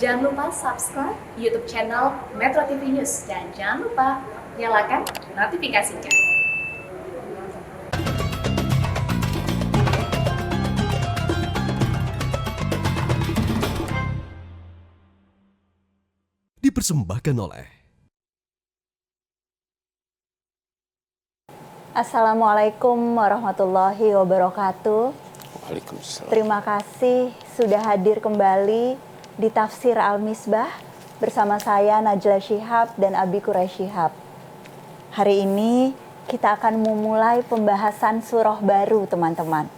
Jangan lupa subscribe YouTube channel Metro TV News dan jangan lupa nyalakan notifikasinya. Dipersembahkan oleh Assalamualaikum warahmatullahi wabarakatuh. Waalaikumsalam. Terima kasih sudah hadir kembali di Tafsir Al-Misbah bersama saya Najla Shihab dan Abi Quraish Shihab. Hari ini kita akan memulai pembahasan surah baru, teman-teman.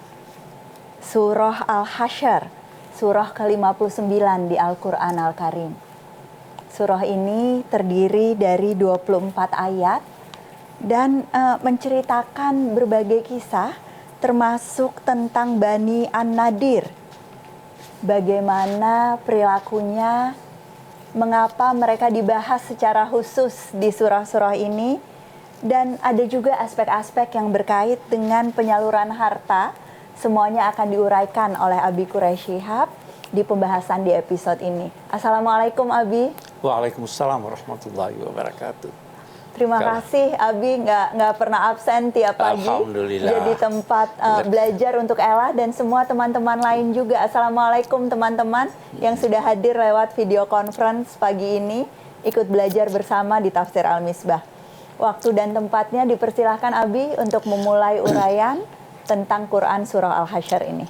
Surah Al-Hasyr, surah ke-59 di Al-Quran Al-Karim. Surah ini terdiri dari 24 ayat dan menceritakan berbagai kisah termasuk tentang Bani An-Nadir. Bagaimana perilakunya, mengapa mereka dibahas secara khusus di surah-surah ini, dan ada juga aspek-aspek yang berkait dengan penyaluran harta. Semuanya akan diuraikan oleh Abi Quraish Shihab di pembahasan di episode ini. Assalamualaikum Abi. Waalaikumsalam warahmatullahi wabarakatuh. Terima kasih Abi, nggak pernah absen tiap pagi. Alhamdulillah. Jadi tempat belajar untuk Ella dan semua teman-teman lain juga. Assalamualaikum teman-teman yang sudah hadir lewat video conference pagi ini, ikut belajar bersama di Tafsir Al-Misbah. Waktu dan tempatnya dipersilahkan Abi untuk memulai uraian tentang Quran Surah Al-Hasyr ini.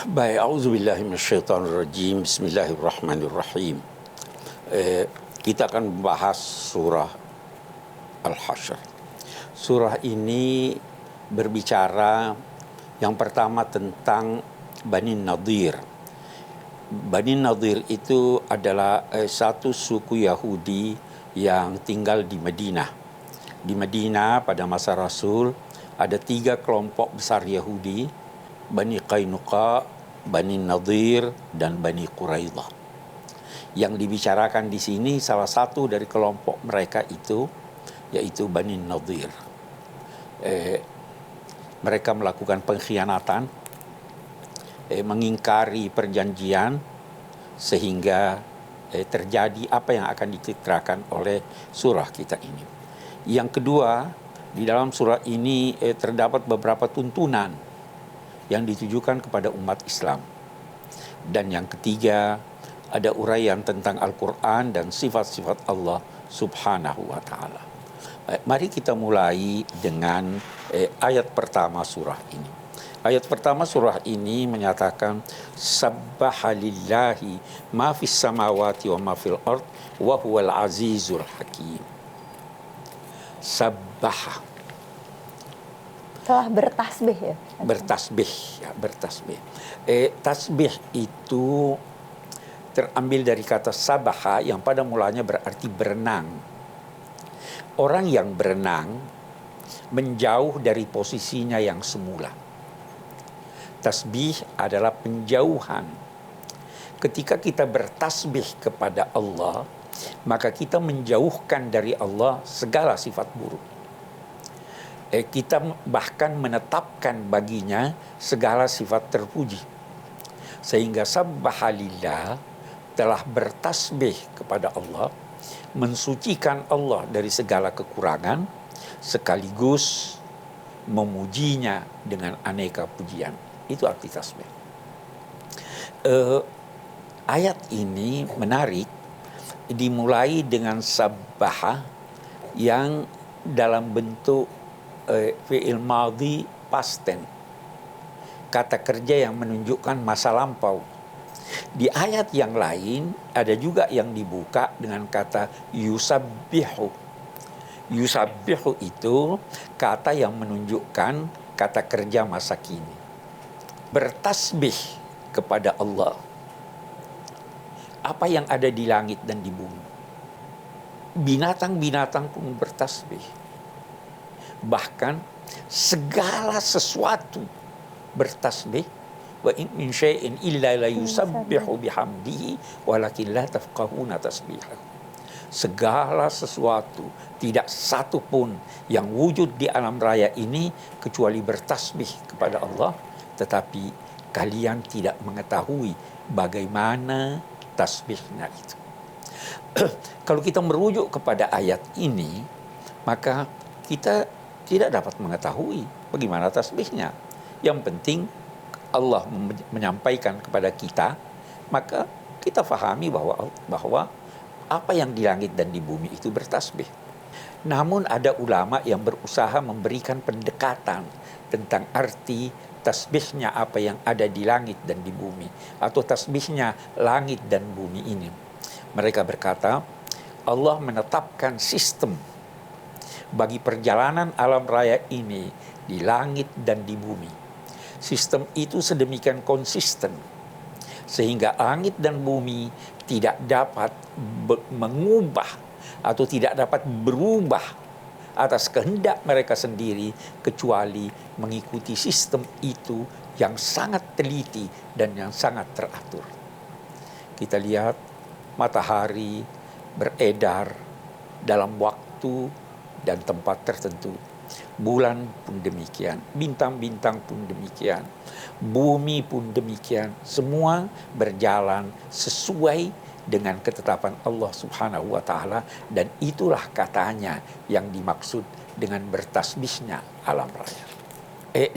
Baik, auzubillahi minasyaitonirrajim. Bismillahirrahmanirrahim. Kita akan membahas surah Al-Hasyr. Surah ini berbicara yang pertama tentang Bani Nadir. Bani Nadir itu adalah satu suku Yahudi yang tinggal di Madinah. Di Madinah pada masa Rasul ada 3 kelompok besar Yahudi, Bani Qainuqa, Bani Nadir, dan Bani Quraidah. Yang dibicarakan di sini salah satu dari kelompok mereka itu yaitu Bani Nadir. Mereka melakukan pengkhianatan, mengingkari perjanjian, sehingga terjadi apa yang akan dititrakan oleh surah kita ini. Yang kedua, di dalam surah ini terdapat beberapa tuntunan yang ditujukan kepada umat Islam. Dan yang ketiga, ada uraian tentang Al-Quran dan sifat-sifat Allah Subhanahu wa Ta'ala. Mari kita mulai dengan ayat pertama surah ini. Ayat pertama surah ini menyatakan Sabbaha lillahi ma fis samawati wa ma fil ard wa huwal azizul hakim. Sabbaha, Telah bertasbih ya? bertasbih, ya, bertasbih. Tasbih itu terambil dari kata sabaha yang pada mulanya berarti berenang. Orang yang berenang menjauh dari posisinya yang semula. Tasbih adalah penjauhan. Ketika kita bertasbih kepada Allah, maka kita menjauhkan dari Allah segala sifat buruk. Kita bahkan menetapkan baginya segala sifat terpuji. Sehingga sabbahalillah, telah bertasbih kepada Allah, mensucikan Allah dari segala kekurangan, sekaligus memujinya dengan aneka pujian. Itu arti tasbih. Ayat ini menarik, dimulai dengan sabbaha yang dalam bentuk fi'il madhi past tense, kata kerja yang menunjukkan masa lampau. Di ayat yang lain ada juga yang dibuka dengan kata yusabbihu. Yusabbihu itu kata yang menunjukkan kata kerja masa kini. Bertasbih kepada Allah. Apa yang ada di langit dan di bumi. Binatang-binatang pun bertasbih. Bahkan segala sesuatu bertasbih. Wa in min syai'in illa la yusabbihu bihamdihi walakin la tafqahuna tasbihahu. Segala sesuatu, tidak satu pun yang wujud di alam raya ini kecuali bertasbih kepada Allah, tetapi kalian tidak mengetahui bagaimana tasbihnya itu. Kalau kita merujuk kepada ayat ini, maka kita tidak dapat mengetahui bagaimana tasbihnya. Yang penting Allah menyampaikan kepada kita, maka kita fahami bahwa apa yang di langit dan di bumi itu bertasbih. Namun ada ulama yang berusaha memberikan pendekatan tentang arti tasbihnya apa yang ada di langit dan di bumi, atau tasbihnya langit dan bumi ini. Mereka berkata, Allah menetapkan sistem bagi perjalanan alam raya ini di langit dan di bumi. Sistem itu sedemikian konsisten sehingga langit dan bumi tidak dapat mengubah atau tidak dapat berubah atas kehendak mereka sendiri kecuali mengikuti sistem itu yang sangat teliti dan yang sangat teratur. Kita lihat matahari beredar dalam waktu dan tempat tertentu. Bulan pun demikian, bintang-bintang pun demikian, bumi pun demikian. Semua berjalan sesuai dengan ketetapan Allah Subhanahu wa Ta'ala, dan itulah katanya yang dimaksud dengan bertasbihnya alam raya.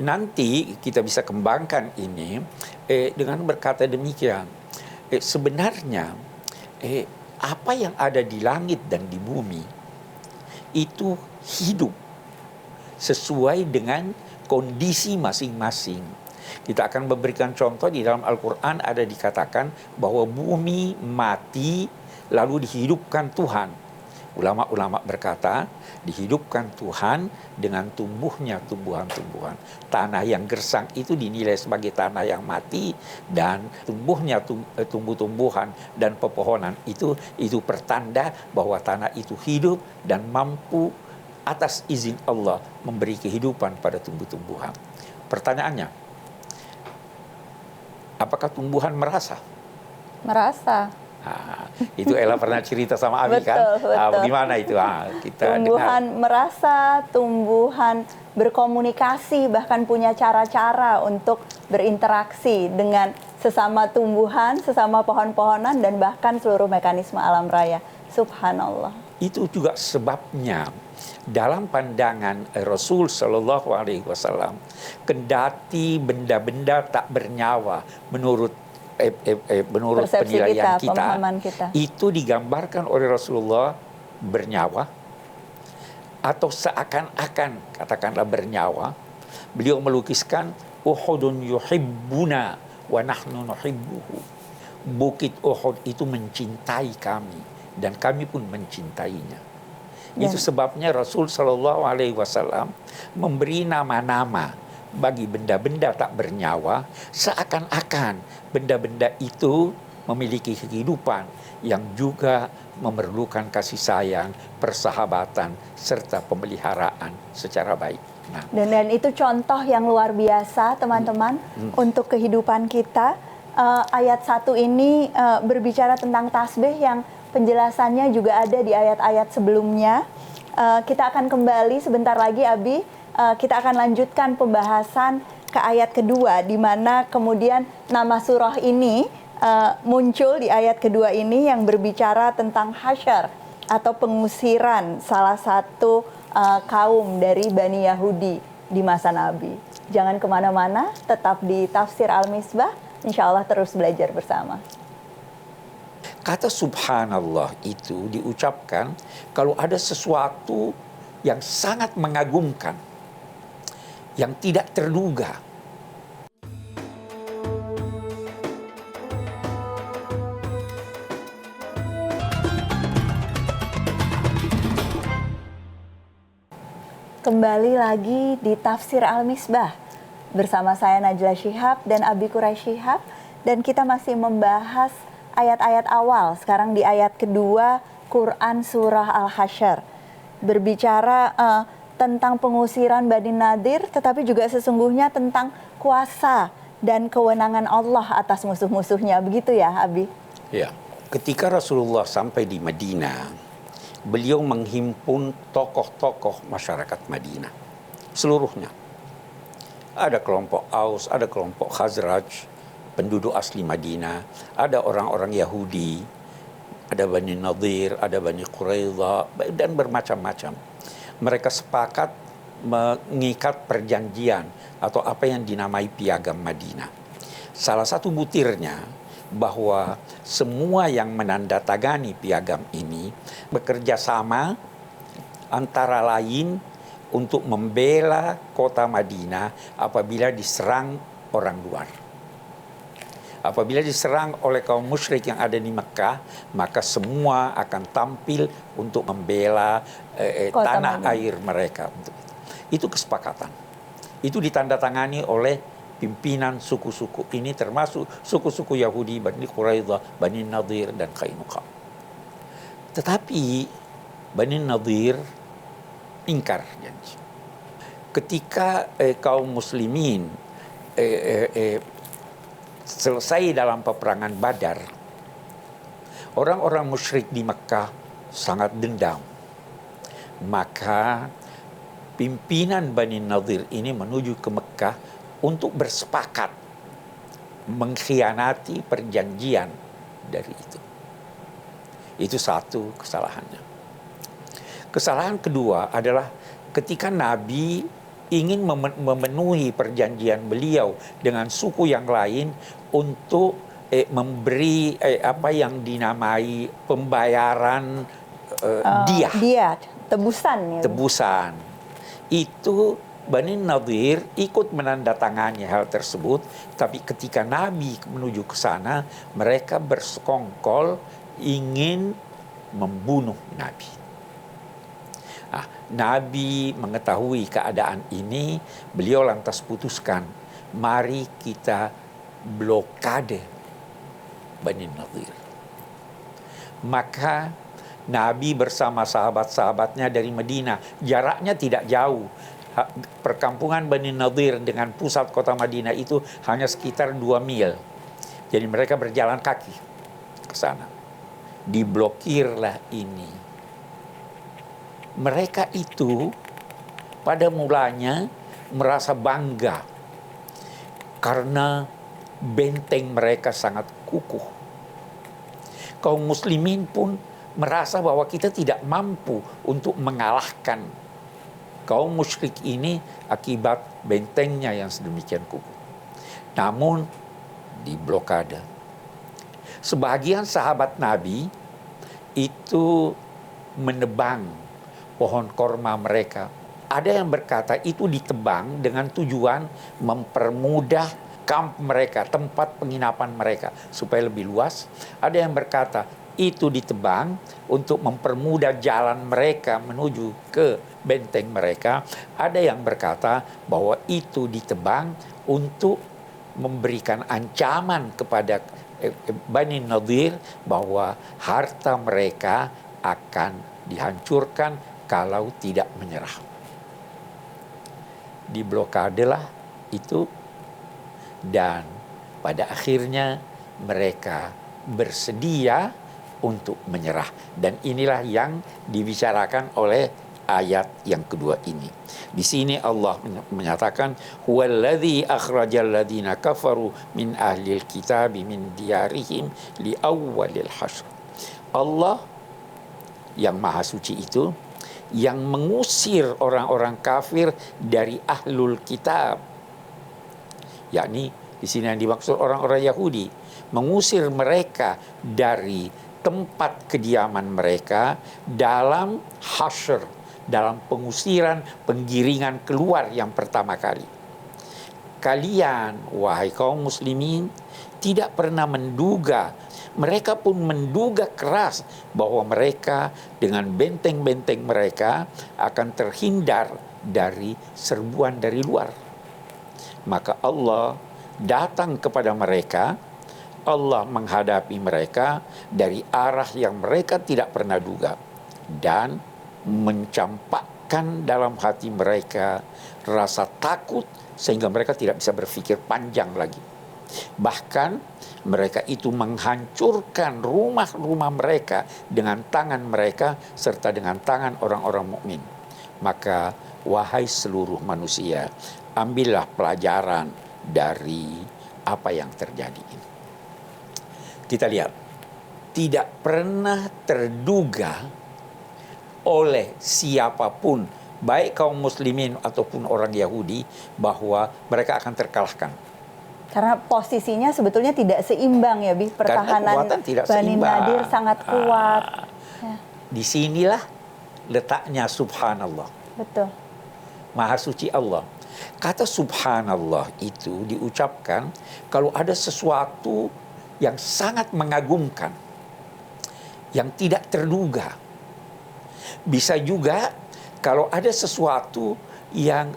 Nanti kita bisa kembangkan ini dengan berkata demikian. Sebenarnya apa yang ada di langit dan di bumi itu hidup sesuai dengan kondisi masing-masing. Kita akan memberikan contoh di dalam Al-Quran, ada dikatakan bahwa bumi mati lalu dihidupkan Tuhan. Ulama-ulama berkata dihidupkan Tuhan dengan tumbuhnya tumbuhan-tumbuhan. Tanah yang gersang itu dinilai sebagai tanah yang mati, dan tumbuhnya tumbuh-tumbuhan dan pepohonan itu pertanda bahwa tanah itu hidup dan mampu atas izin Allah memberi kehidupan pada tumbuh-tumbuhan. Pertanyaannya, apakah tumbuhan merasa? Merasa. Itu Ella pernah cerita sama Abi kan? Betul. Bagaimana itu? Kita tumbuhan dengar. merasa, tumbuhan berkomunikasi, bahkan punya cara-cara untuk berinteraksi dengan sesama tumbuhan, sesama pohon-pohonan, dan bahkan seluruh mekanisme alam raya. Subhanallah. Itu juga sebabnya dalam pandangan Rasul Shallallahu Alaihi Wasallam, kendati benda-benda tak bernyawa menurut penilaian kita, itu digambarkan oleh Rasulullah bernyawa atau seakan-akan katakanlah bernyawa. Beliau melukiskan Uhudun yuhibbuna wa nahnu nuhibbuhu. Bukit Uhud itu mencintai kami dan kami pun mencintainya. Itu sebabnya Rasul Shallallahu Alaihi Wasallam memberi nama-nama bagi benda-benda tak bernyawa, seakan-akan benda-benda itu memiliki kehidupan yang juga memerlukan kasih sayang, persahabatan, serta pemeliharaan secara baik. Nah, dan itu contoh yang luar biasa, teman-teman, untuk kehidupan kita. Ayat 1 ini berbicara tentang tasbih yang penjelasannya juga ada di ayat-ayat sebelumnya. Kita akan kembali sebentar lagi, Abi. Kita akan lanjutkan pembahasan ke ayat kedua, di mana kemudian nama surah ini muncul di ayat kedua ini yang berbicara tentang hasyar atau pengusiran salah satu kaum dari Bani Yahudi di masa Nabi. Jangan kemana-mana, tetap di Tafsir Al-Misbah. Insya Allah terus belajar bersama. Kata subhanallah itu diucapkan kalau ada sesuatu yang sangat mengagumkan, yang tidak terduga. Kembali lagi di Tafsir Al-Misbah bersama saya Najla Shihab dan Abi Quraish Shihab, dan kita masih membahas ayat-ayat awal. Sekarang di ayat kedua Quran Surah Al-Hasyr berbicara tentang pengusiran Bani Nadir, tetapi juga sesungguhnya tentang kuasa dan kewenangan Allah atas musuh-musuhnya. Begitu ya, Abi? Ya. Ketika Rasulullah sampai di Madinah, beliau menghimpun tokoh-tokoh masyarakat Madinah seluruhnya. Ada kelompok Aus, ada kelompok Khazraj, penduduk asli Madinah, ada orang-orang Yahudi, ada Bani Nadir, ada Bani Quraidah, dan bermacam-macam. Mereka sepakat mengikat perjanjian atau apa yang dinamai Piagam Madinah. Salah satu butirnya bahwa semua yang menandatangani piagam ini bekerja sama antara lain untuk membela kota Madinah apabila diserang orang luar. Apabila diserang oleh kaum musyrik yang ada di Mekah, maka semua akan tampil untuk membela tanah Madinah. air mereka. Itu kesepakatan. Itu ditandatangani oleh pimpinan suku-suku ini, termasuk suku-suku Yahudi, Bani Quraidah, Bani Nadir, dan Qainuqa. Tetapi Bani Nadir ingkar janji. Ketika kaum muslimin selesai dalam peperangan Badar, orang-orang musyrik di Mekah sangat dendam. Maka pimpinan Bani Nadir ini menuju ke Mekah untuk bersepakat mengkhianati perjanjian dari itu. Itu satu kesalahannya. Kesalahan kedua adalah ketika Nabi ingin memenuhi perjanjian beliau dengan suku yang lain untuk memberi apa yang dinamai pembayaran Diat, tebusan ya. tebusan. Itu Bani Nadir ikut menandatangani hal tersebut, tapi ketika Nabi menuju ke sana, mereka bersekongkol ingin membunuh Nabi. Nabi mengetahui keadaan ini, beliau lantas putuskan, mari kita blokade Bani Nadir. Maka Nabi bersama sahabat-sahabatnya dari Madinah, jaraknya tidak jauh. Perkampungan Bani Nadir dengan pusat kota Madinah itu hanya sekitar 2 mil. Jadi mereka berjalan kaki ke sana. Diblokirlah ini. Mereka itu pada mulanya merasa bangga karena benteng mereka sangat kukuh. Kaum muslimin pun merasa bahwa kita tidak mampu untuk mengalahkan kaum musyrik ini akibat bentengnya yang sedemikian kukuh. Namun diblokade. Sebagian sahabat Nabi itu menebang pohon korma mereka. Ada yang berkata itu ditebang dengan tujuan mempermudah kamp mereka, tempat penginapan mereka supaya lebih luas. Ada yang berkata itu ditebang untuk mempermudah jalan mereka menuju ke benteng mereka. Ada yang berkata bahwa itu ditebang untuk memberikan ancaman kepada Bani Nadir bahwa harta mereka akan dihancurkan kalau tidak menyerah. Diblokadelah itu, dan pada akhirnya mereka bersedia untuk menyerah. Dan inilah yang dibicarakan oleh ayat yang kedua ini. Di sini Allah menyatakan, huwallazi akhrajal ladzina kafaru min ahlil kitabi min diyarihim li awwalil hasyr. Allah yang maha suci itu yang mengusir orang-orang kafir dari ahlul kitab. Yakni di sini yang dimaksud orang-orang Yahudi, mengusir mereka dari tempat kediaman mereka dalam hasyr, dalam pengusiran, penggiringan keluar yang pertama kali. Kalian, wahai kaum muslimin, tidak pernah menduga, mereka pun menduga keras bahwa mereka dengan benteng-benteng mereka akan terhindar dari serbuan dari luar. Maka Allah datang kepada mereka, Allah menghadapi mereka dari arah yang mereka tidak pernah duga, dan mencampakkan dalam hati mereka rasa takut sehingga mereka tidak bisa berpikir panjang lagi. Bahkan mereka itu menghancurkan rumah-rumah mereka dengan tangan mereka serta dengan tangan orang-orang mukmin. Maka wahai seluruh manusia, ambillah pelajaran dari apa yang terjadi ini. Kita lihat, tidak pernah terduga oleh siapapun, baik kaum muslimin ataupun orang Yahudi, bahwa mereka akan terkalahkan. Karena posisinya sebetulnya tidak seimbang ya, Bi. Pertahanan kekuatan tidak Bani seimbang. Nadir sangat kuat. Ya, Disinilah letaknya subhanallah. betul. Maha suci Allah. Kata subhanallah itu diucapkan kalau ada sesuatu yang sangat mengagumkan, yang tidak terduga. Bisa juga kalau ada sesuatu yang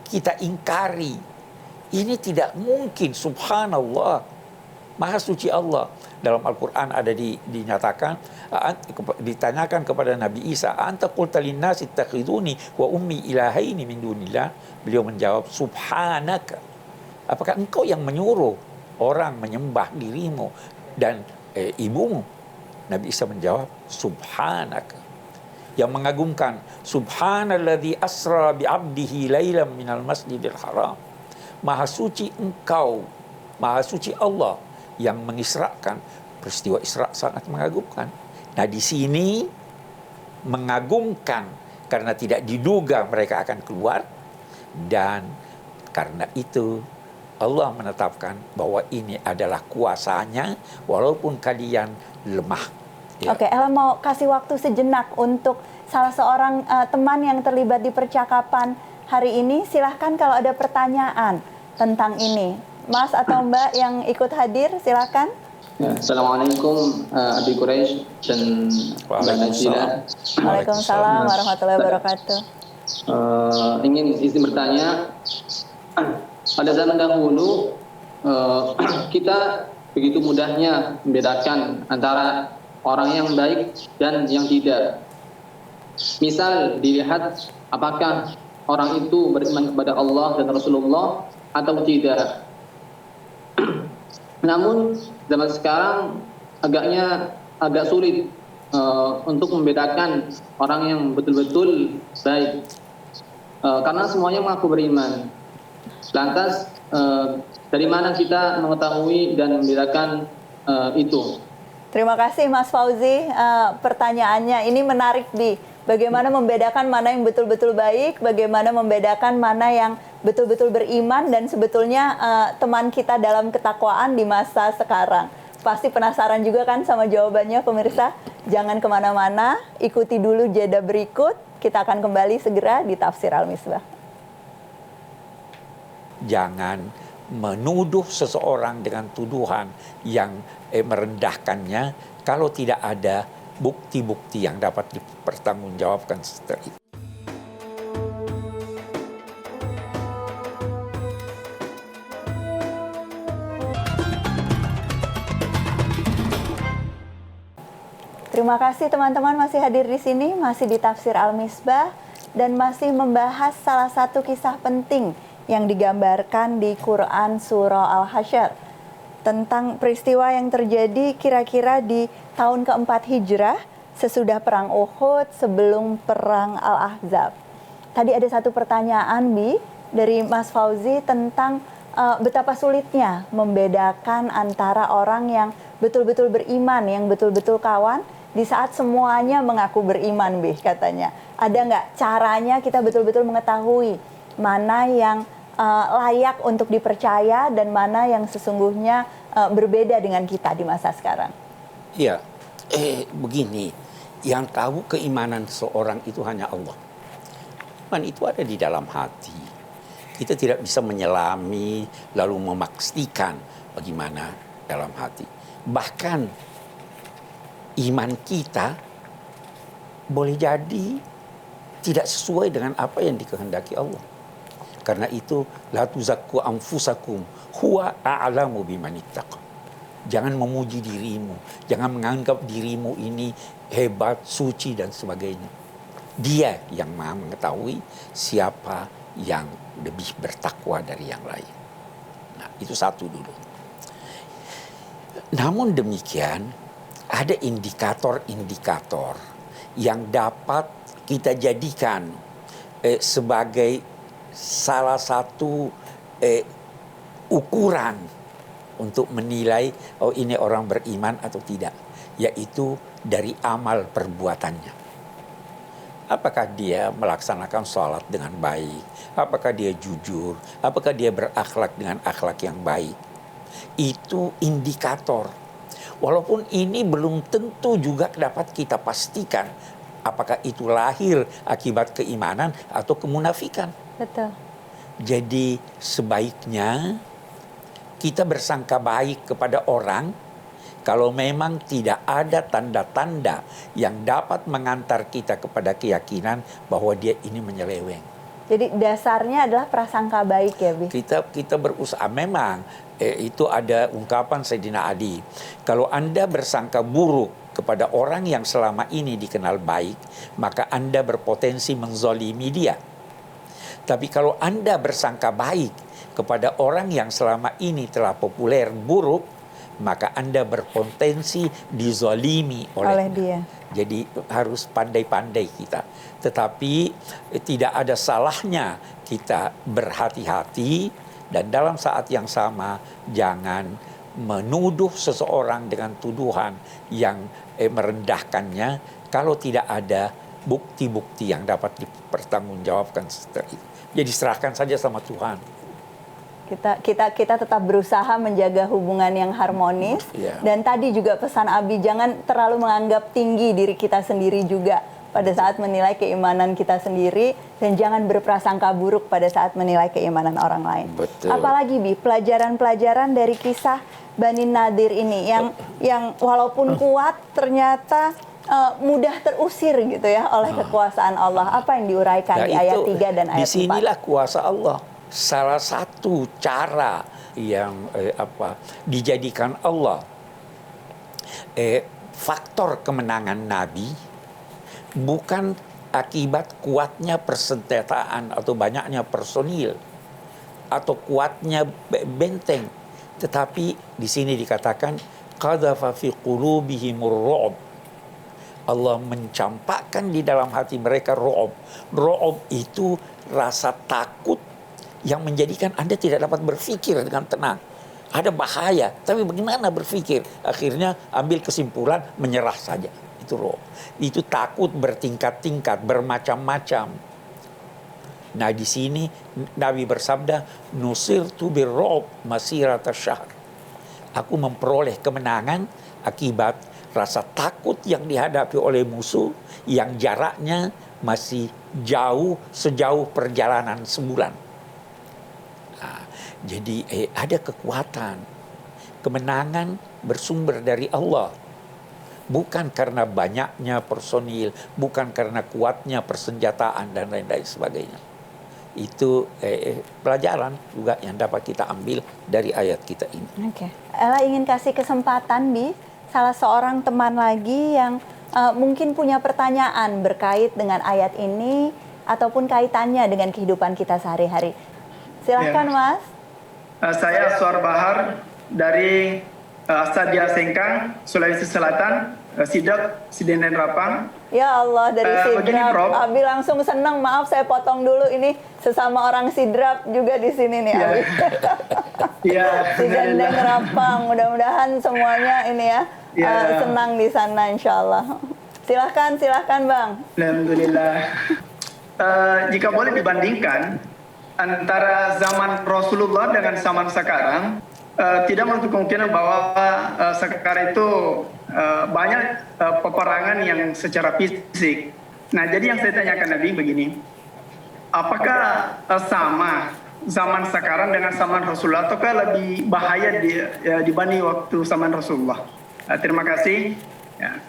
kita ingkari. Ini tidak mungkin, subhanallah. Maha suci Allah. Dalam Al-Quran ada dinyatakan, ditanyakan kepada Nabi Isa, anta qulta linnasi ittakhiduni wa ummi ilahaini min dunillah. Beliau menjawab, subhanaka. Apakah engkau yang menyuruh orang menyembah dirimu dan ibumu? Nabi Isa menjawab, subhanaka. Yang mengagumkan, subhanalladzi asra bi'abdihi lailam minal masjidil haram. Maha suci engkau, maha suci Allah yang mengisrakan. Peristiwa Isra sangat mengagumkan. Nah, di sini mengagumkan karena tidak diduga mereka akan keluar, dan karena itu Allah menetapkan bahwa ini adalah kuasanya walaupun kalian lemah. Ya. Oke, Ella mau kasih waktu sejenak untuk salah seorang teman yang terlibat di percakapan hari ini. Silahkan kalau ada pertanyaan tentang ini. Mas atau Mbak yang ikut hadir, silahkan. Ya, Assalamualaikum Abi Quraisy dan Mbak Najila. Waalaikumsalam warahmatullahi wabarakatuh. Izin bertanya, pada zaman dahulu kita begitu mudahnya membedakan antara orang yang baik dan yang tidak. Misal dilihat apakah orang itu beriman kepada Allah dan Rasulullah atau tidak. Namun zaman sekarang agak sulit untuk membedakan orang yang betul-betul baik, karena semuanya mengaku beriman. Lantas dari mana kita mengetahui dan membedakan itu? Terima kasih Mas Fauzi, pertanyaannya ini menarik, Bi. Bagaimana membedakan mana yang betul-betul baik, bagaimana membedakan mana yang betul-betul beriman, dan sebetulnya teman kita dalam ketakwaan di masa sekarang. Pasti penasaran juga kan sama jawabannya, pemirsa? Jangan kemana-mana, ikuti dulu jeda berikut. Kita akan kembali segera di Tafsir Al-Misbah. Jangan menuduh seseorang dengan tuduhan yang merendahkannya kalau tidak ada bukti-bukti yang dapat dipertanggungjawabkan setelah itu. Terima kasih teman-teman masih hadir di sini, masih di Tafsir Al-Misbah, dan masih membahas salah satu kisah penting yang digambarkan di Quran Surah Al-Hasyr tentang peristiwa yang terjadi kira-kira di tahun keempat Hijrah sesudah Perang Uhud, sebelum Perang Al-Ahzab. Tadi ada satu pertanyaan, Bi, dari Mas Fauzi tentang betapa sulitnya membedakan antara orang yang betul-betul beriman, yang betul-betul kawan, di saat semuanya mengaku beriman, Bi, katanya. Ada nggak caranya kita betul-betul mengetahui mana yang layak untuk dipercaya dan mana yang sesungguhnya berbeda dengan kita di masa sekarang? Iya, begini, yang tahu keimanan seorang itu hanya Allah. Iman itu ada di dalam hati. Kita tidak bisa menyelami lalu memastikan bagaimana dalam hati. Bahkan iman kita boleh jadi tidak sesuai dengan apa yang dikehendaki Allah. Karena itu, la tuzakku anfusakum huwa a'lamu bimanittaq. Jangan memuji dirimu, jangan menganggap dirimu ini hebat, suci dan sebagainya. Dia yang Maha mengetahui siapa yang lebih bertakwa dari yang lain. Nah, itu satu dulu. Namun demikian, ada indikator-indikator yang dapat kita jadikan sebagai salah satu ukuran untuk menilai oh ini orang beriman atau tidak, yaitu dari amal perbuatannya. Apakah dia melaksanakan sholat dengan baik? Apakah dia jujur? Apakah dia berakhlak dengan akhlak yang baik? Itu indikator. Walaupun ini belum tentu juga dapat kita pastikan apakah itu lahir akibat keimanan atau kemunafikan. Betul. Jadi sebaiknya kita bersangka baik kepada orang kalau memang tidak ada tanda-tanda yang dapat mengantar kita kepada keyakinan bahwa dia ini menyeleweng. Jadi dasarnya adalah prasangka baik ya, Bi? Kita berusaha. Memang itu ada ungkapan Sayyidina Ali. Kalau Anda bersangka buruk kepada orang yang selama ini dikenal baik, maka Anda berpotensi menzalimi dia. Tapi kalau Anda bersangka baik kepada orang yang selama ini telah populer buruk, maka Anda berpotensi dizalimi oleh dia. Jadi harus pandai-pandai kita. Tetapi tidak ada salahnya kita berhati-hati, dan dalam saat yang sama jangan menuduh seseorang dengan tuduhan yang merendahkannya kalau tidak ada bukti-bukti yang dapat dipertanggungjawabkan setelah itu. Jadi serahkan saja sama Tuhan. Kita tetap berusaha menjaga hubungan yang harmonis. Dan tadi juga pesan Abi, jangan terlalu menganggap tinggi diri kita sendiri juga pada saat menilai keimanan kita sendiri, dan jangan berprasangka buruk pada saat menilai keimanan orang lain. Betul. Apalagi, Bi, pelajaran-pelajaran dari kisah Bani Nadir ini yang walaupun kuat ternyata mudah terusir gitu ya oleh kekuasaan Allah. Apa yang diuraikan di ayat 3 dan ayat 4? Disinilah kuasa Allah. Salah satu cara yang dijadikan Allah faktor kemenangan Nabi bukan akibat kuatnya persenjataan atau banyaknya personil atau kuatnya benteng, tetapi di sini dikatakan qadhafa fi qulubihimur ru'b. Allah mencampakkan di dalam hati mereka ru'b. Ru'b itu rasa takut yang menjadikan Anda tidak dapat berpikir dengan tenang. Ada bahaya, tapi bagaimana berpikir? Akhirnya ambil kesimpulan, menyerah saja. Itu roh. Itu takut bertingkat-tingkat, bermacam-macam. Nah di sini Nabi bersabda, nusirtu birrob masirata syahr. Aku memperoleh kemenangan akibat rasa takut yang dihadapi oleh musuh yang jaraknya masih jauh, sejauh perjalanan sebulan. Jadi ada kekuatan. Kemenangan bersumber dari Allah. Bukan karena banyaknya personil, bukan karena kuatnya persenjataan dan lain-lain sebagainya. Itu pelajaran juga yang dapat kita ambil dari ayat kita ini. Oke. Ella ingin kasih kesempatan, Bi, salah seorang teman lagi yang mungkin punya pertanyaan berkait dengan ayat ini ataupun kaitannya dengan kehidupan kita sehari-hari. Silahkan, Mas. Saya Suar Bahar dari Asadia Sengkang, Sulawesi Selatan, Sidak, Sidenden Rapang. Ya Allah, dari Sidrap. Abi langsung senang. Maaf saya potong dulu, ini sesama orang Sidrap juga di sini nih, Abi. Iya. Sidenden Rapang. Mudah-mudahan semuanya ini ya senang di sana, insya Allah. Silahkan Bang. Alhamdulillah. Jika boleh dibandingkan antara zaman Rasulullah dengan zaman sekarang, tidak menutup kemungkinan bahwa sekarang itu banyak peperangan yang secara fisik. Nah, jadi yang saya tanyakan Nabi begini, apakah sama zaman sekarang dengan zaman Rasulullah, ataukah lebih bahaya dibanding waktu zaman Rasulullah? Terima kasih. Ya.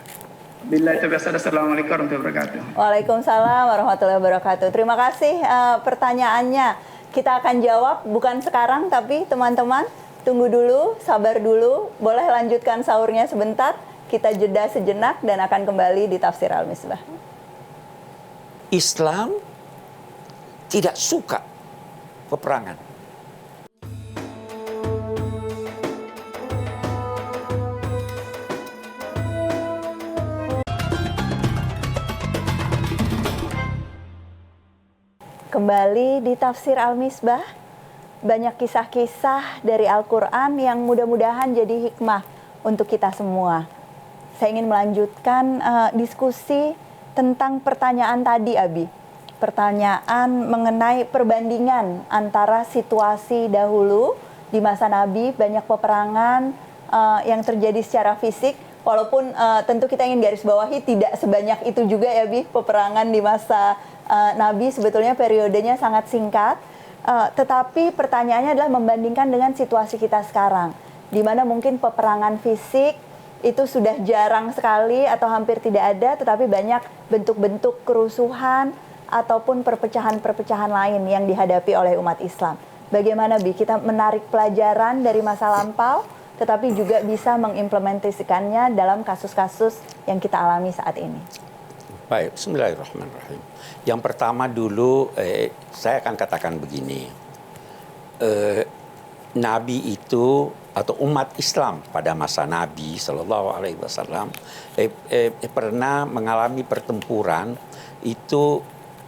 Billahi taufiq. Assalamualaikum warahmatullahi wabarakatuh. Waalaikumsalam warahmatullahi wabarakatuh. Terima kasih pertanyaannya. Kita akan jawab bukan sekarang, tapi teman-teman tunggu dulu, sabar dulu. Boleh lanjutkan sahurnya sebentar. Kita jeda sejenak dan akan kembali di Tafsir Al-Misbah. Islam tidak suka peperangan. Kembali di Tafsir Al-Misbah banyak kisah-kisah dari Al-Quran yang mudah-mudahan jadi hikmah untuk kita semua. Saya ingin melanjutkan diskusi tentang pertanyaan tadi, Abi. Pertanyaan mengenai perbandingan antara situasi dahulu di masa Nabi, banyak peperangan yang terjadi secara fisik, walaupun tentu kita ingin garis bawahi tidak sebanyak itu juga ya, Bi, peperangan di masa Nabi, sebetulnya periodenya sangat singkat. Tetapi pertanyaannya adalah membandingkan dengan situasi kita sekarang, di mana mungkin peperangan fisik itu sudah jarang sekali atau hampir tidak ada, tetapi banyak bentuk-bentuk kerusuhan ataupun perpecahan-perpecahan lain yang dihadapi oleh umat Islam. Bagaimana, Bi, kita menarik pelajaran dari masa lampau, tetapi juga bisa mengimplementasikannya dalam kasus-kasus yang kita alami saat ini? Baik, bismillahirrahmanirrahim. Yang pertama dulu, saya akan katakan begini. Nabi itu atau umat Islam pada masa Nabi SAW pernah mengalami pertempuran itu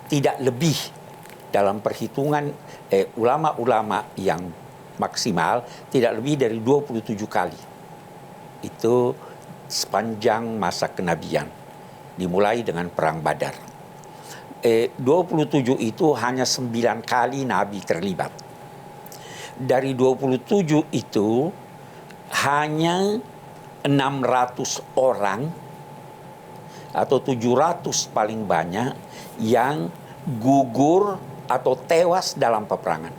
tidak lebih dalam perhitungan ulama-ulama yang maksimal tidak lebih dari 27 kali. Itu sepanjang masa kenabian, dimulai dengan perang Badar. 27 itu hanya 9 kali Nabi terlibat. Dari 27 itu hanya 600 orang atau 700 paling banyak yang gugur atau tewas dalam peperangan.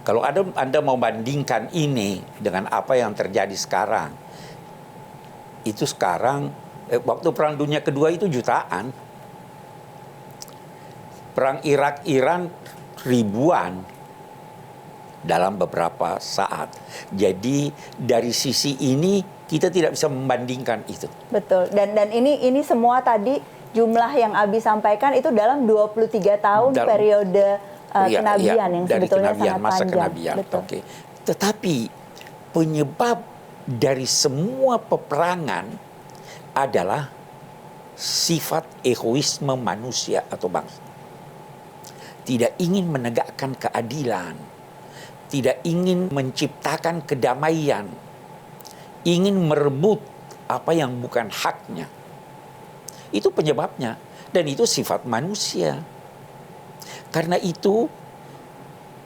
Kalau Anda mau bandingkan ini dengan apa yang terjadi sekarang, itu sekarang waktu Perang Dunia Kedua itu jutaan. Perang Irak-Iran ribuan dalam beberapa saat. Jadi dari sisi ini kita tidak bisa membandingkan itu. Betul. Dan ini semua tadi jumlah yang Abi sampaikan itu dalam 23 tahun periode kenabian yang sebetulnya sangat masa panjang. Kenabian. Oke. Tetapi penyebab dari semua peperangan adalah sifat egoisme manusia atau bangsa. Tidak ingin menegakkan keadilan, tidak ingin menciptakan kedamaian, ingin merebut apa yang bukan haknya. Itu penyebabnya, dan itu sifat manusia. Karena itu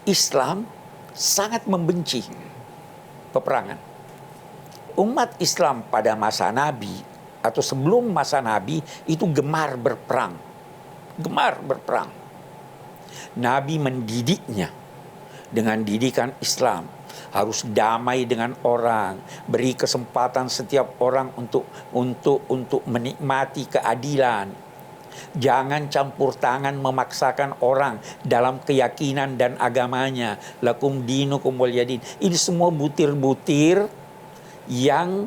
Islam sangat membenci peperangan. Umat Islam pada masa Nabi atau sebelum masa Nabi itu gemar berperang. Gemar berperang. Nabi mendidiknya dengan didikan Islam. Harus damai dengan orang, beri kesempatan setiap orang untuk menikmati keadilan. Jangan campur tangan memaksakan orang dalam keyakinan dan agamanya. Lakum dinukum waliyadin. Ini semua butir-butir yang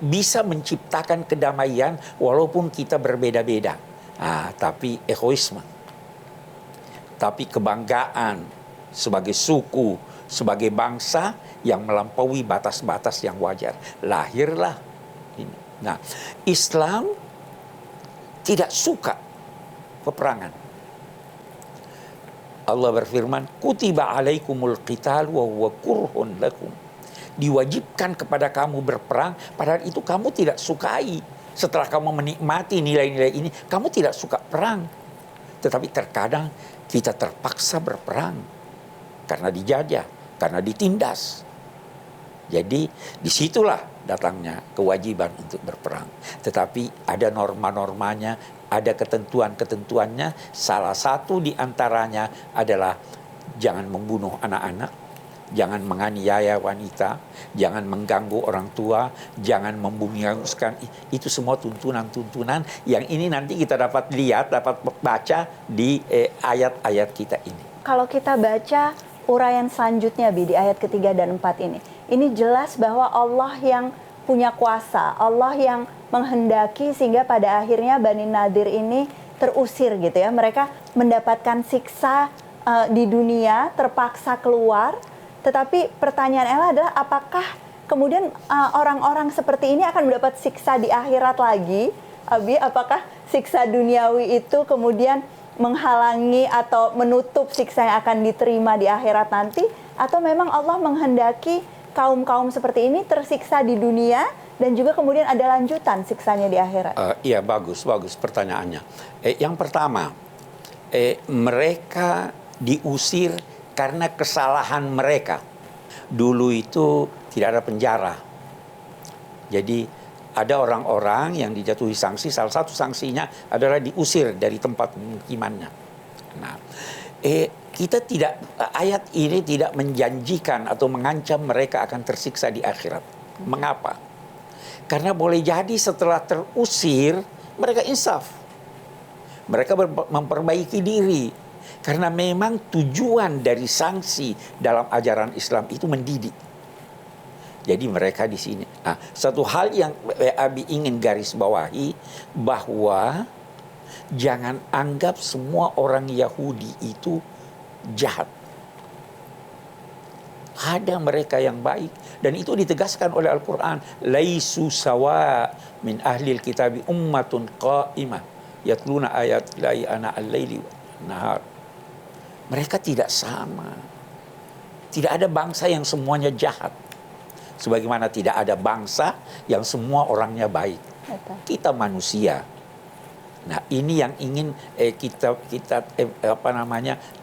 bisa menciptakan kedamaian walaupun kita berbeda-beda. Tapi egoisme, tapi kebanggaan sebagai suku, sebagai bangsa yang melampaui batas-batas yang wajar. Lahirlah ini. Nah, Islam tidak suka peperangan. Allah berfirman, kutiba alaikumul qital wa huwa kurhun lakum. Diwajibkan kepada kamu berperang, padahal itu kamu tidak sukai. Setelah kamu menikmati nilai-nilai ini, kamu tidak suka perang. Tetapi terkadang kita terpaksa berperang karena dijajah, karena ditindas. Jadi disitulah datangnya kewajiban untuk berperang. Tetapi ada norma-normanya, ada ketentuan-ketentuannya. Salah satu di antaranya adalah jangan membunuh anak-anak, jangan menganiaya wanita, jangan mengganggu orang tua, jangan membungkuskan. Itu semua tuntunan-tuntunan yang ini nanti kita dapat lihat, dapat baca di ayat-ayat kita ini. Kalau kita baca uraian selanjutnya, Bi, di ayat ketiga dan 4 ini jelas bahwa Allah yang punya kuasa, Allah yang menghendaki sehingga pada akhirnya Bani Nadir ini terusir gitu ya. Mereka mendapatkan siksa di dunia, terpaksa keluar. Tetapi pertanyaan Ella adalah apakah kemudian orang-orang seperti ini akan mendapat siksa di akhirat lagi? Abi, apakah siksa duniawi itu kemudian menghalangi atau menutup siksa yang akan diterima di akhirat nanti, atau memang Allah menghendaki kaum-kaum seperti ini tersiksa di dunia dan juga kemudian ada lanjutan siksanya di akhirat? Iya, bagus pertanyaannya. Yang pertama, mereka diusir karena kesalahan mereka. Dulu itu tidak ada penjara. Jadi ada orang-orang yang dijatuhi sanksi, salah satu sanksinya adalah diusir dari tempat pemukimannya. Nah, kita tidak, ayat ini tidak menjanjikan atau mengancam mereka akan tersiksa di akhirat. Mengapa? Karena boleh jadi setelah terusir mereka insaf. Mereka memperbaiki diri. Karena memang tujuan dari sanksi dalam ajaran Islam itu mendidik. Jadi mereka di sini. Nah, satu hal yang Abi ingin garis bawahi, bahwa jangan anggap semua orang Yahudi itu jahat. Ada mereka yang baik, dan itu ditegaskan oleh Al-Quran. Laisu sawa min ahlil kitabi ummatun qa'imah yatluna ayat lahi ana al-laili nahar. Mereka tidak sama. Tidak ada bangsa yang semuanya jahat. Sebagaimana tidak ada bangsa yang semua orangnya baik. Betul. Kita manusia. Nah, ini yang ingin kita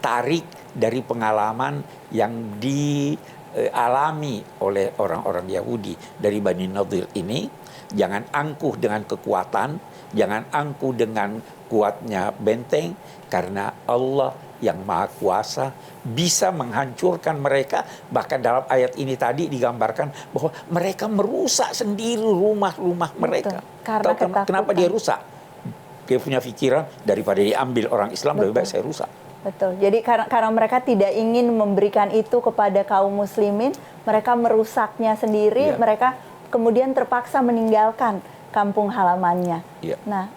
tarik dari pengalaman yang dialami oleh orang-orang Yahudi dari Bani Nadir ini. Jangan angkuh dengan kekuatan, jangan angkuh dengan kuatnya benteng, karena Allah yang Maha Kuasa bisa menghancurkan mereka. Bahkan dalam ayat ini tadi digambarkan bahwa mereka merusak sendiri rumah-rumah mereka. Karena tahu kenapa dia rusak? Dia punya pikiran, daripada diambil orang Islam, lebih baik saya rusak. Betul. Jadi karena mereka tidak ingin memberikan itu kepada kaum muslimin, mereka merusaknya sendiri, mereka kemudian terpaksa meninggalkan kampung halamannya. Nah,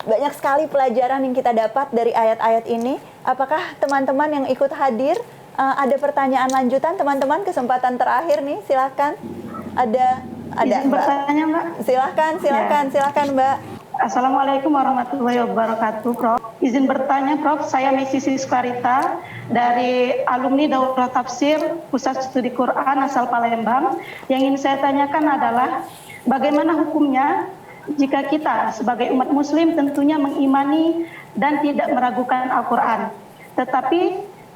banyak sekali pelajaran yang kita dapat dari ayat-ayat ini. Apakah teman-teman yang ikut hadir ada pertanyaan lanjutan, teman-teman? Kesempatan terakhir nih, silakan. Ada izin Mbak. Bertanya, Mbak. Silakan Mbak. Assalamualaikum warahmatullahi wabarakatuh, Prof. Izin bertanya, Prof. Saya Messi Siskarita dari alumni Daurah Tafsir Pusat Studi Quran asal Palembang. Yang ingin saya tanyakan adalah bagaimana hukumnya jika kita sebagai umat muslim tentunya mengimani dan tidak meragukan Al-Quran. Tetapi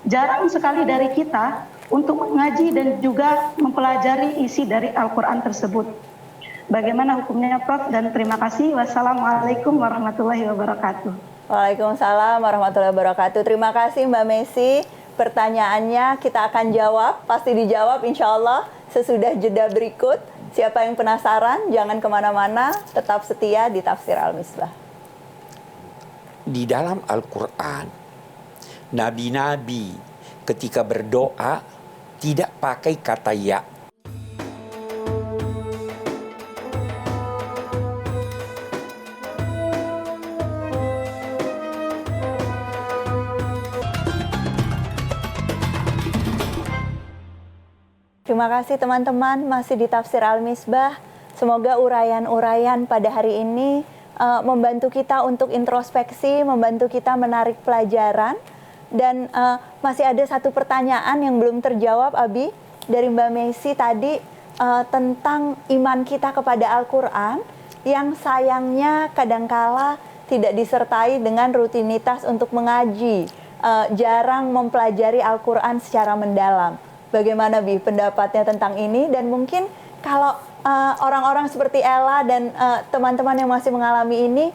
jarang sekali dari kita untuk mengaji dan juga mempelajari isi dari Al-Quran tersebut. Bagaimana hukumnya, Prof? Dan terima kasih. Wassalamualaikum warahmatullahi wabarakatuh. Waalaikumsalam warahmatullahi wabarakatuh. Terima kasih Mbak Messi. Pertanyaannya kita akan jawab, pasti dijawab insya Allah sesudah jeda berikut. Siapa yang penasaran, jangan kemana-mana, tetap setia di Tafsir Al-Misbah. Di dalam Al-Quran, nabi-nabi ketika berdoa tidak pakai kata ya. Terima kasih teman-teman, masih di Tafsir Al-Misbah. Semoga uraian-uraian pada hari ini membantu kita untuk introspeksi, membantu kita menarik pelajaran. Dan masih ada satu pertanyaan yang belum terjawab, Abi, dari Mbak Messi tadi tentang iman kita kepada Al-Quran yang sayangnya kadangkala tidak disertai dengan rutinitas untuk mengaji, jarang mempelajari Al-Quran secara mendalam. Bagaimana Bi pendapatnya tentang ini, dan mungkin kalau orang-orang seperti Ella dan teman-teman yang masih mengalami ini,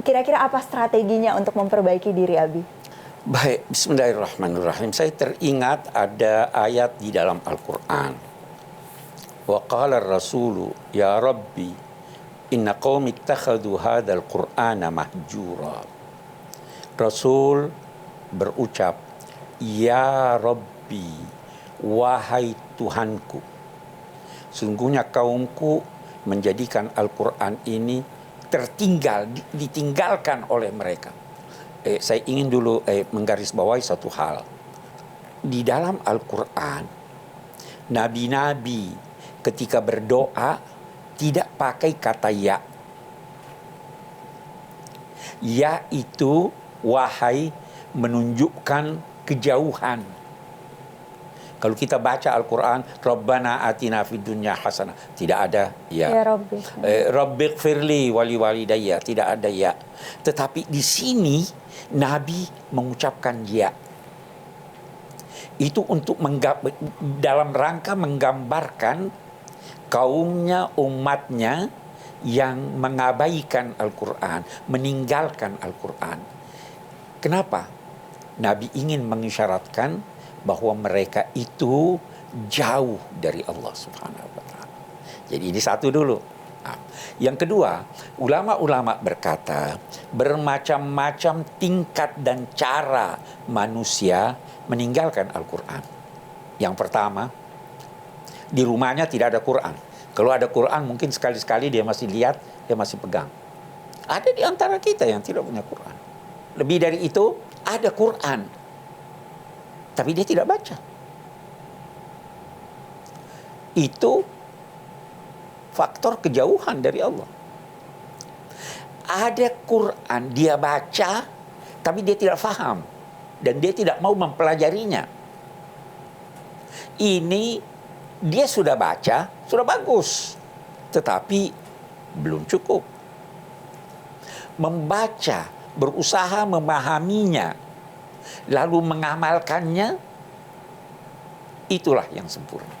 kira-kira apa strateginya untuk memperbaiki diri, Abi? Baik, bismillahirrahmanirrahim. Saya teringat ada ayat di dalam Al-Quran. Wa qala ar-rasulu ya Rabbi inna qaumi ittakhadhu hadzal Qur'ana mahjura. Rasul berucap, ya Rabbi, wahai Tuhanku, sungguhnya kaumku menjadikan Al-Quran ini ditinggalkan oleh mereka. Saya ingin dulu menggarisbawahi satu hal. Di dalam Al-Quran, nabi-nabi ketika berdoa tidak pakai kata ya. Ya itu wahai menunjukkan kejauhan. Kalau kita baca Al-Quran, Rabbana atina fid dunya hasanah, tidak ada ya. Ya Rabbi. Rabbighfirli wali walidayya, tidak ada ya. Tetapi di sini Nabi mengucapkan ya. Itu untuk dalam rangka menggambarkan kaumnya, umatnya yang mengabaikan Al-Quran, meninggalkan Al-Quran. Kenapa? Nabi ingin mengisyaratkan bahwa mereka itu jauh dari Allah Subhanahu wa Ta'ala. Jadi ini satu dulu. Nah, yang kedua, ulama-ulama berkata bermacam-macam tingkat dan cara manusia meninggalkan Al-Quran. Yang pertama, di rumahnya tidak ada Quran. Kalau ada Quran mungkin sekali-sekali dia masih lihat, dia masih pegang. Ada di antara kita yang tidak punya Quran. Lebih dari itu, ada Quran, tapi dia tidak baca. Itu faktor kejauhan dari Allah. Ada Quran, dia baca, tapi dia tidak faham. Dan dia tidak mau mempelajarinya. Ini dia sudah baca, sudah bagus. Tetapi belum cukup. Membaca, berusaha memahaminya, lalu mengamalkannya, itulah yang sempurna.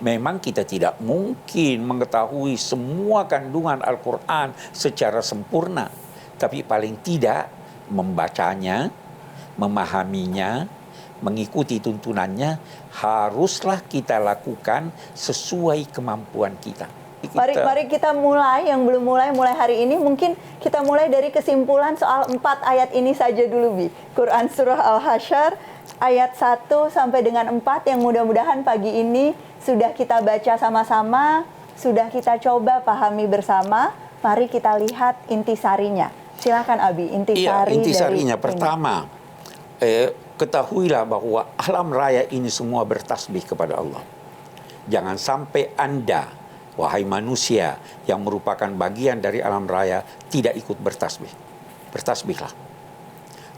Memang kita tidak mungkin mengetahui semua kandungan Al-Quran secara sempurna. Tapi paling tidak membacanya, memahaminya, mengikuti tuntunannya, haruslah kita lakukan sesuai kemampuan kita. Mari kita mulai, yang belum mulai hari ini. Mungkin kita mulai dari kesimpulan soal 4 ayat ini saja dulu, Bi. Quran Surah Al-Hasyr, ayat 1 sampai dengan 4, yang mudah-mudahan pagi ini sudah kita baca sama-sama, sudah kita coba pahami bersama. Mari kita lihat intisarinya. Silakan Abi, intisarinya pertama, ketahuilah bahwa alam raya ini semua bertasbih kepada Allah. Jangan sampai Anda, wahai manusia yang merupakan bagian dari alam raya, tidak ikut bertasbih. Bertasbihlah.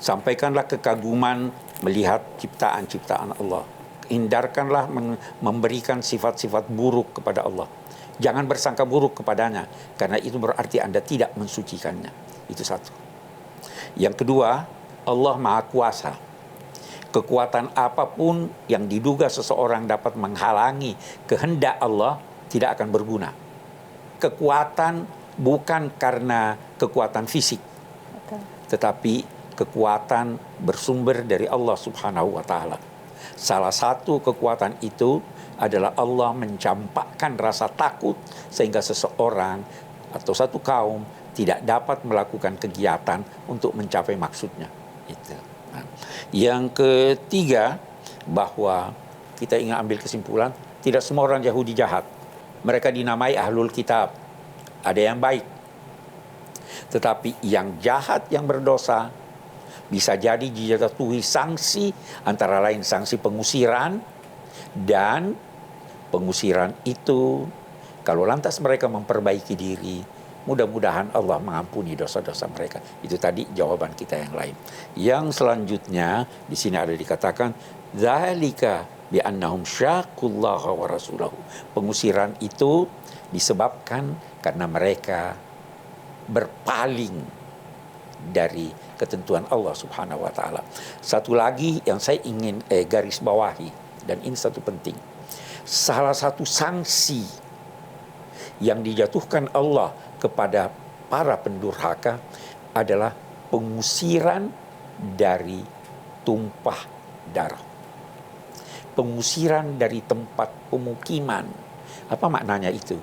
Sampaikanlah kekaguman melihat ciptaan-ciptaan Allah. Hindarkanlah memberikan sifat-sifat buruk kepada Allah. Jangan bersangka buruk kepadanya, karena itu berarti Anda tidak mensucikannya. Itu satu. Yang kedua, Allah Maha Kuasa. Kekuatan apapun yang diduga seseorang dapat menghalangi kehendak Allah tidak akan berguna. Kekuatan bukan karena kekuatan fisik, tetapi kekuatan bersumber dari Allah Subhanahu wa Ta'ala. Salah satu kekuatan itu adalah Allah mencampakkan rasa takut sehingga seseorang atau satu kaum tidak dapat melakukan kegiatan untuk mencapai maksudnya. Itu. Nah, yang ketiga, bahwa kita ingin ambil kesimpulan, tidak semua orang Yahudi jahat. Mereka dinamai ahlul kitab. Ada yang baik. Tetapi yang jahat, yang berdosa, bisa jadi dijatuhi sanksi, antara lain sanksi pengusiran, dan pengusiran itu kalau lantas mereka memperbaiki diri, mudah-mudahan Allah mengampuni dosa-dosa mereka. Itu tadi jawaban kita yang lain. Yang selanjutnya di sini ada dikatakan dzalika bi annahum syaqullaha wa rasulahu. Pengusiran itu disebabkan karena mereka berpaling dari ketentuan Allah Subhanahu wa Ta'ala. Satu lagi yang saya ingin garis bawahi, dan ini satu penting. Salah satu sanksi yang dijatuhkan Allah kepada para pendurhaka adalah pengusiran dari tumpah darah. Pengusiran dari tempat pemukiman. Apa maknanya itu?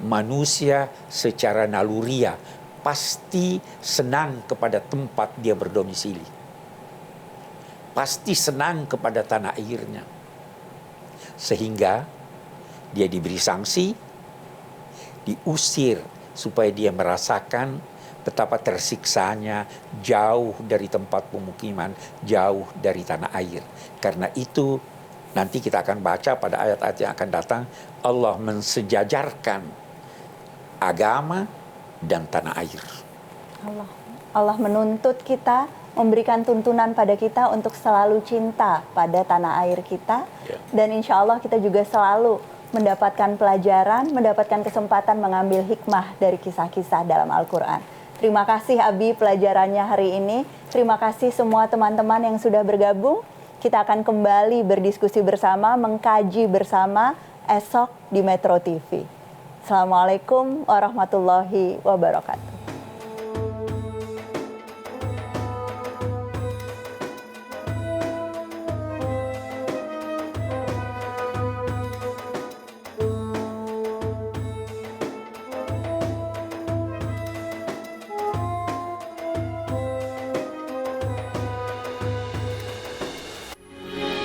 Manusia secara naluriah pasti senang kepada tempat dia berdomisili. Pasti senang kepada tanah airnya. Sehingga dia diberi sanksi, diusir supaya dia merasakan betapa tersiksanya jauh dari tempat pemukiman, jauh dari tanah air. Karena itu nanti kita akan baca pada ayat-ayat yang akan datang, Allah mensejajarkan agama dan tanah air. Allah menuntut kita memberikan tuntunan pada kita untuk selalu cinta pada tanah air kita. Dan insya Allah kita juga selalu mendapatkan pelajaran, mendapatkan kesempatan mengambil hikmah dari kisah-kisah dalam Al-Quran. Terima kasih Abi pelajarannya hari ini. Terima kasih semua teman-teman yang sudah bergabung. Kita akan kembali berdiskusi bersama, mengkaji bersama esok di Metro TV. Assalamualaikum warahmatullahi wabarakatuh.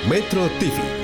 Metro TV,